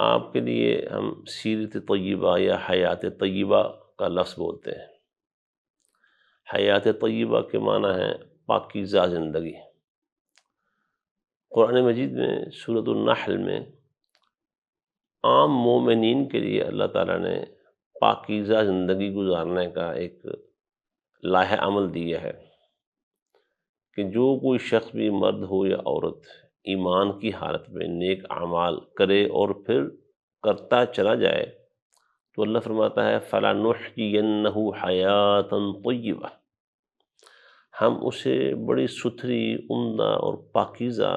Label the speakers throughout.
Speaker 1: آپ کے لیے ہم سیرت طیبہ یا حیات طیبہ کا لفظ بولتے ہیں۔ حیات طیبہ کے معنی ہے پاکیزہ زندگی۔ قرآن مجید میں سورۃ النحل میں عام مومنین کے لیے اللہ تعالیٰ نے پاکیزہ زندگی گزارنے کا ایک لائحہ عمل دیا ہے کہ جو کوئی شخص بھی مرد ہو یا عورت ایمان کی حالت میں نیک اعمال کرے اور پھر کرتا چلا جائے تو اللہ فرماتا ہے فَلَنُحْيِيَنَّهُ حَيَاةً طَيِّبَةً، ہم اسے بڑی ستھری، عمدہ اور پاکیزہ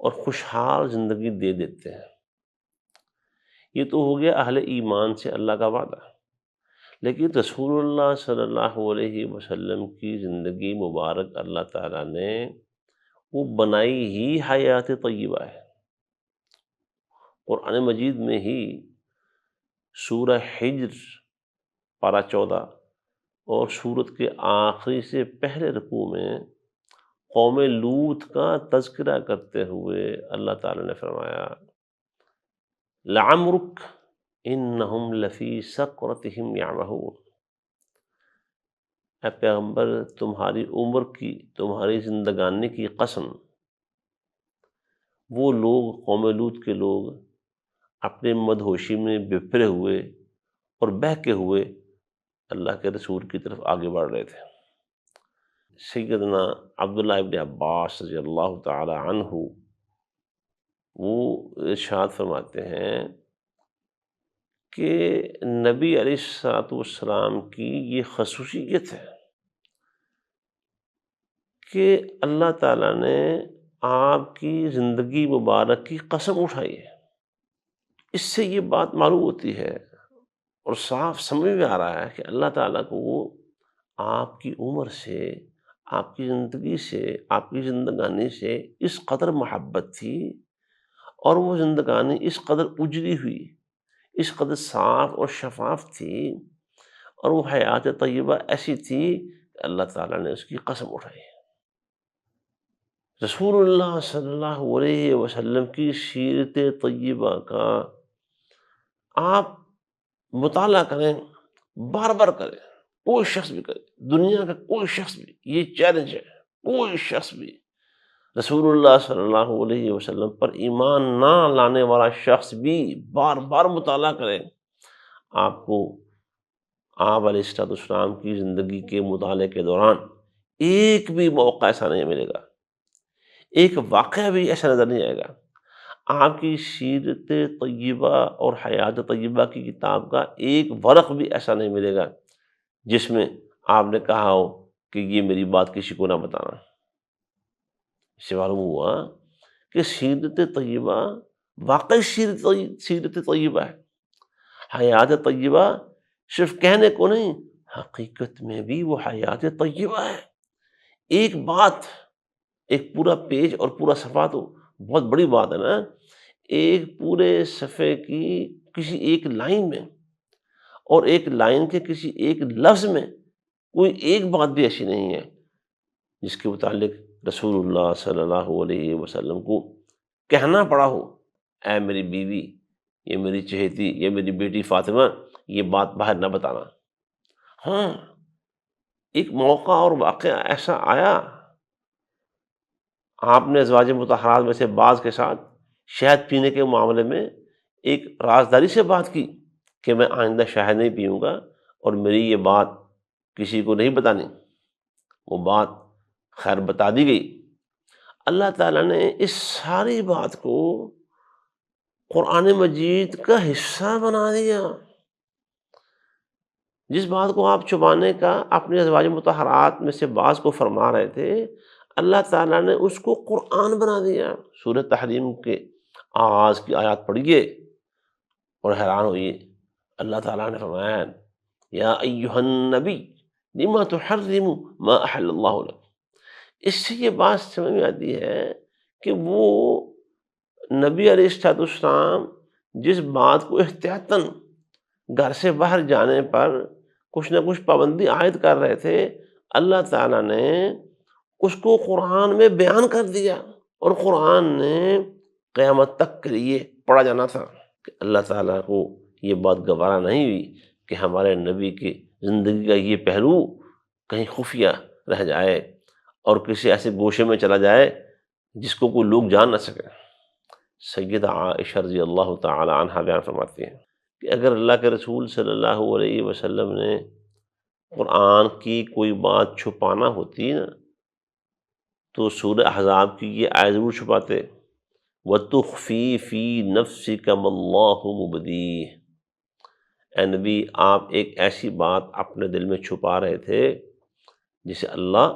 Speaker 1: اور خوشحال زندگی دے دیتے ہیں۔ یہ تو ہو گیا اہل ایمان سے اللہ کا وعدہ، لیکن رسول اللہ صلی اللہ علیہ وسلم کی زندگی مبارک اللہ تعالیٰ نے وہ بنائی ہی حیات طیبہ ہے۔ قرآن مجید میں ہی سورہ حجر پارہ 14 اور سورت کے آخری سے پہلے رکوع میں قوم لوط کا تذکرہ کرتے ہوئے اللہ تعالیٰ نے فرمایا لعمرک انہم لفی سکرتہم یعمہون، اے پیغمبر تمہاری عمر کی، تمہاری زندگانی کی قسم، وہ لوگ قوم لوط کے لوگ اپنے مدہوشی میں بپھرے ہوئے اور بہکے ہوئے اللہ کے رسول کی طرف آگے بڑھ رہے تھے۔ سیدنا عبداللہ ابن عباس رضی اللہ تعالی عنہ وہ ارشاد فرماتے ہیں کہ نبی علیہ الصلوۃ والسلام کی یہ خصوصیت ہے کہ اللہ تعالیٰ نے آپ کی زندگی مبارک کی قسم اٹھائی ہے۔ اس سے یہ بات معلوم ہوتی ہے اور صاف سمجھ میں آ رہا ہے کہ اللہ تعالیٰ کو آپ کی عمر سے، آپ کی زندگی سے، آپ کی زندگانی سے اس قدر محبت تھی اور وہ زندگانی اس قدر اجری ہوئی، اس قدر صاف اور شفاف تھی اور وہ حیات طیبہ ایسی تھی کہ اللہ تعالیٰ نے اس کی قسم اٹھائی۔ رسول اللہ صلی اللہ علیہ وسلم کی سیرت طیبہ کا آپ مطالعہ کریں، بار بار کریں، کوئی شخص بھی کرے، دنیا کا کوئی شخص بھی، یہ چیلنج ہے، کوئی شخص بھی رسول اللہ صلی اللہ علیہ وسلم پر ایمان نہ لانے والا شخص بھی بار بار مطالعہ کرے، آپ کو آپ علیہ السلام کی زندگی کے مطالعے کے دوران ایک بھی موقع ایسا نہیں ملے گا، ایک واقعہ بھی ایسا نظر نہیں آئے گا۔ آپ کی سیرت طیبہ اور حیات طیبہ کی کتاب کا ایک ورق بھی ایسا نہیں ملے گا جس میں آپ نے کہا ہو کہ یہ میری بات کسی کو نہ بتانا۔ اس سے معلوم ہوا کہ سیرت طیبہ واقعی سیرت طیبہ ہے۔ حیات طیبہ صرف کہنے کو نہیں، حقیقت میں بھی وہ حیات طیبہ ہے۔ ایک بات، ایک پورا پیج اور پورا صفحہ تو بہت بڑی بات ہے نا، ایک پورے صفحے کی کسی ایک لائن میں اور ایک لائن کے کسی ایک لفظ میں کوئی ایک بات بھی ایسی نہیں ہے جس کے متعلق رسول اللہ صلی اللہ علیہ وسلم کو کہنا پڑا ہو اے میری بیوی، یہ میری چہیتی، یہ میری بیٹی فاطمہ، یہ بات باہر نہ بتانا۔ ہاں، ایک موقع اور واقعہ ایسا آیا، آپ نے ازواج مطہرات میں سے بعض کے ساتھ شہد پینے کے معاملے میں ایک رازداری سے بات کی کہ میں آئندہ شہد نہیں پیوں گا اور میری یہ بات کسی کو نہیں بتانی۔ وہ بات خیر بتا دی گئی۔ اللہ تعالیٰ نے اس ساری بات کو قرآن مجید کا حصہ بنا دیا۔ جس بات کو آپ چھپانے کا اپنے ازواج مطہرات میں سے بعض کو فرما رہے تھے، اللہ تعالیٰ نے اس کو قرآن بنا دیا۔ سورۃ تحریم کے آغاز کی آیات پڑھیے اور حیران ہوئیے، اللہ تعالیٰ نے فرمایا یا ایھا النبی لما تحرم ما احل اللہ لک۔ اس سے یہ بات سمجھ میں آتی ہے کہ وہ نبی علیہ السلام جس بات کو احتیاطاً گھر سے باہر جانے پر کچھ نہ کچھ پابندی عائد کر رہے تھے، اللہ تعالیٰ نے اس کو قرآن میں بیان کر دیا اور قرآن نے قیامت تک کے لیے پڑھا جانا تھا۔ کہ اللہ تعالیٰ کو یہ بات گوارا نہیں ہوئی کہ ہمارے نبی کی زندگی کا یہ پہلو کہیں خفیہ رہ جائے اور کسی ایسے گوشے میں چلا جائے جس کو کوئی لوگ جان نہ سکے۔ سیدہ عائشہ رضی اللہ تعالی عنہا بیان فرماتی ہیں کہ اگر اللہ کے رسول صلی اللہ علیہ وسلم نے قرآن کی کوئی بات چھپانا ہوتی نا تو سورہ احزاب کی یہ آیت ضرور چھپاتے، وَتُخْفِي فِي نَفْسِكَ مَا اللَّهُ مُبْدِيهِ۔ اے نبی آپ ایک ایسی بات اپنے دل میں چھپا رہے تھے جسے اللہ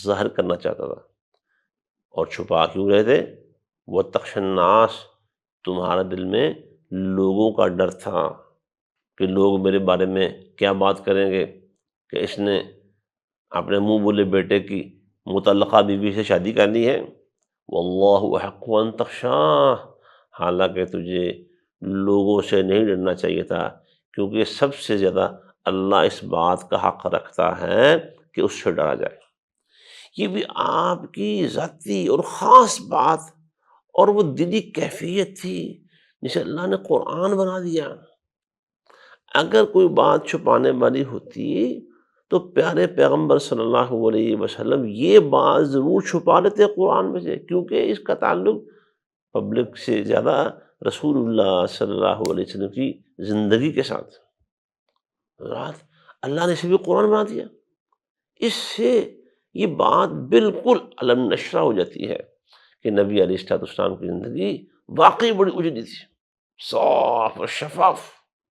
Speaker 1: ظاہر کرنا چاہتا تھا، اور چھپا کیوں رہے تھے؟ وَتَخْشَى النَّاسَ، تمہارے دل میں لوگوں کا ڈر تھا کہ لوگ میرے بارے میں کیا بات کریں گے کہ اس نے اپنے منہ بولے بیٹے کی متعلقہ بیوی سے شادی کر لی ہے۔ واللہ احق ان تخشاہ، حالانکہ تجھے لوگوں سے نہیں ڈرنا چاہیے تھا، کیونکہ سب سے زیادہ اللہ اس بات کا حق رکھتا ہے کہ اس سے ڈرا جائے۔ یہ بھی آپ کی ذاتی اور خاص بات اور وہ دلی کیفیت تھی جسے اللہ نے قرآن بنا دیا۔ اگر کوئی بات چھپانے والی ہوتی تو پیارے پیغمبر صلی اللہ علیہ وسلم یہ بات ضرور چھپا لیتے قرآن میں سے، کیونکہ اس کا تعلق پبلک سے زیادہ رسول اللہ صلی اللہ علیہ وسلم کی زندگی کے ساتھ۔ رات اللہ نے اسے بھی قرآن بنا دیا، اس سے یہ بات بالکل علم نشرہ ہو جاتی ہے کہ نبی علیہ السلام کی زندگی واقعی بڑی اجلی تھی، صاف اور شفاف۔